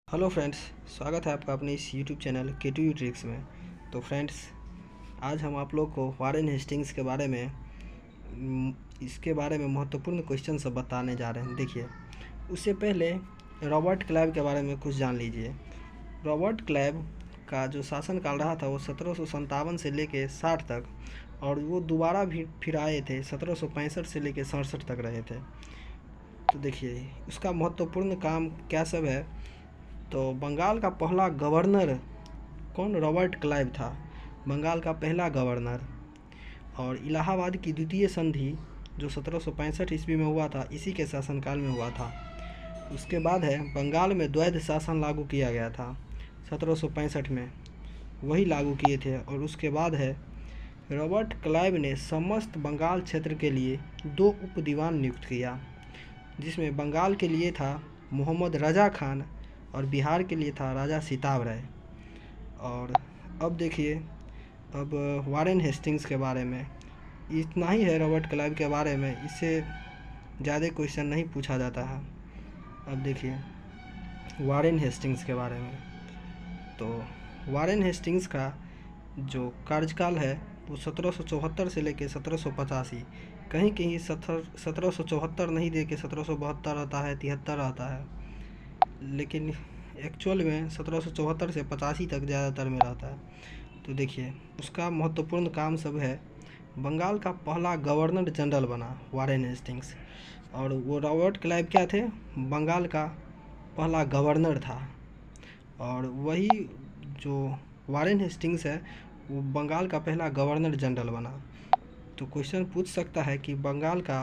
Hello friends, स्वागत है आपका अपने इस यूट्यूब चैनल के2यू ट्रिक्स में। तो फ्रेंड्स, आज हम आप लोग को वारेन हेस्टिंग्स के बारे में इसके बारे में महत्वपूर्ण क्वेश्चन सब बताने जा रहे हैं। देखिए, उससे पहले रॉबर्ट क्लाइव के बारे में कुछ जान लीजिए। रॉबर्ट क्लाइव का जो शासनकाल रहा था वो 1757 से लेके 60 तक, और वो दोबारा भी फिर आए थे 1765 से लेके 67 तक रहे थे। तो देखिए, उसका महत्वपूर्ण काम क्या सब है। तो बंगाल का पहला गवर्नर कौन? रॉबर्ट क्लाइव था, बंगाल का पहला गवर्नर। और इलाहाबाद की द्वितीय संधि जो 1765 ईस्वी में हुआ था, इसी के शासनकाल में हुआ था। उसके बाद है बंगाल में द्वैध शासन लागू किया गया था 1765 में, वही लागू किए थे। और उसके बाद है रॉबर्ट क्लाइव ने समस्त बंगाल क्षेत्र के लिए 2 उप दीवान नियुक्त किया, जिसमें बंगाल के लिए था मोहम्मद रजा खान और बिहार के लिए था राजा सिताब राय। और अब देखिए, अब वारेन हेस्टिंग्स के बारे में इतना ही है। रॉबर्ट क्लाइव के बारे में इससे ज़्यादा क्वेश्चन नहीं पूछा जाता है। अब देखिए वारेन हेस्टिंग्स के बारे में। तो वारेन हेस्टिंग्स का जो कार्यकाल है वो 1774 से लेकर 1785, कहीं कहीं 1774 नहीं दे के 1772 रहता है, 73 रहता है, लेकिन एक्चुअल में 1774 से 85 तक ज़्यादातर में रहता है। तो देखिए, उसका महत्वपूर्ण काम सब है। बंगाल का पहला गवर्नर जनरल बना वारेन हेस्टिंग्स, और वो रॉबर्ट क्लाइव क्या थे? बंगाल का पहला गवर्नर था। और वही जो वारेन हेस्टिंग्स है वो बंगाल का पहला गवर्नर जनरल बना। तो क्वेश्चन पूछ सकता है कि बंगाल का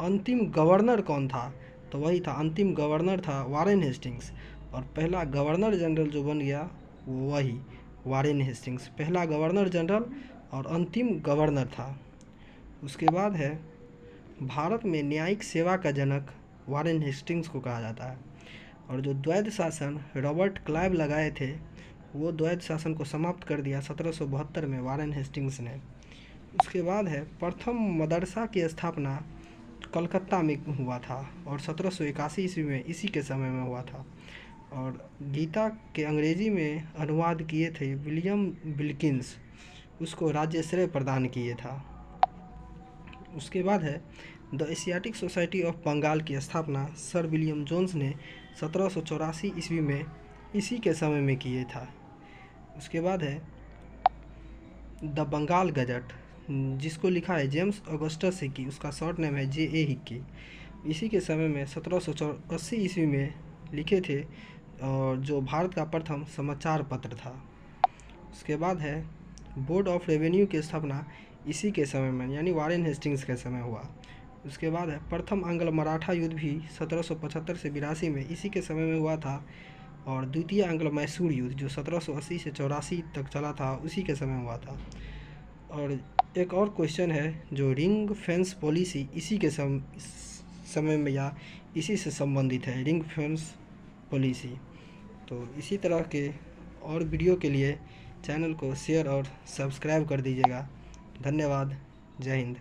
अंतिम गवर्नर कौन था? तो वही था, अंतिम गवर्नर था वारेन हेस्टिंग्स। और पहला गवर्नर जनरल जो बन गया वो वही वारेन हेस्टिंग्स, पहला गवर्नर जनरल और अंतिम गवर्नर था। उसके बाद है भारत में न्यायिक सेवा का जनक वारेन हेस्टिंग्स को कहा जाता है। और जो द्वैध शासन रॉबर्ट क्लाइव लगाए थे, वो द्वैध शासन को समाप्त कर दिया 1772 में वारेन हेस्टिंग्स ने। उसके बाद है प्रथम मदरसा की स्थापना कलकत्ता में हुआ था, और 1781 ईस्वी में इसी के समय में हुआ था। और गीता के अंग्रेजी में अनुवाद किए थे विलियम विल्किंस, उसको राज्यश्री प्रदान किए था। उसके बाद है the Asiatic society of Bengal की स्थापना सर विलियम जोन्स ने 1784 ईस्वी में इसी के समय में किए था। उसके बाद है द बंगाल गजट, जिसको लिखा है जेम्स ऑगस्टस हिक्की, उसका शॉर्ट नेम है J.A. हिक्की, इसी के समय में 1780 ईस्वी में लिखे थे, और जो भारत का प्रथम समाचार पत्र था। उसके बाद है बोर्ड ऑफ रेवेन्यू की स्थापना इसी के समय में, यानी वारेन हेस्टिंग्स के समय हुआ। उसके बाद है प्रथम आंग्ल मराठा युद्ध भी 1775 से 82 में इसी के समय में हुआ था। और द्वितीय आंग्ल मैसूर युद्ध जो 1780 से 84 तक चला था, उसी के समय हुआ था। और एक और क्वेश्चन है जो रिंग फेंस पॉलिसी, इसी के समय में या इसी से संबंधित है, रिंग फेंस पॉलिसी। तो इसी तरह के और वीडियो के लिए चैनल को शेयर और सब्सक्राइब कर दीजिएगा। धन्यवाद। जय हिंद।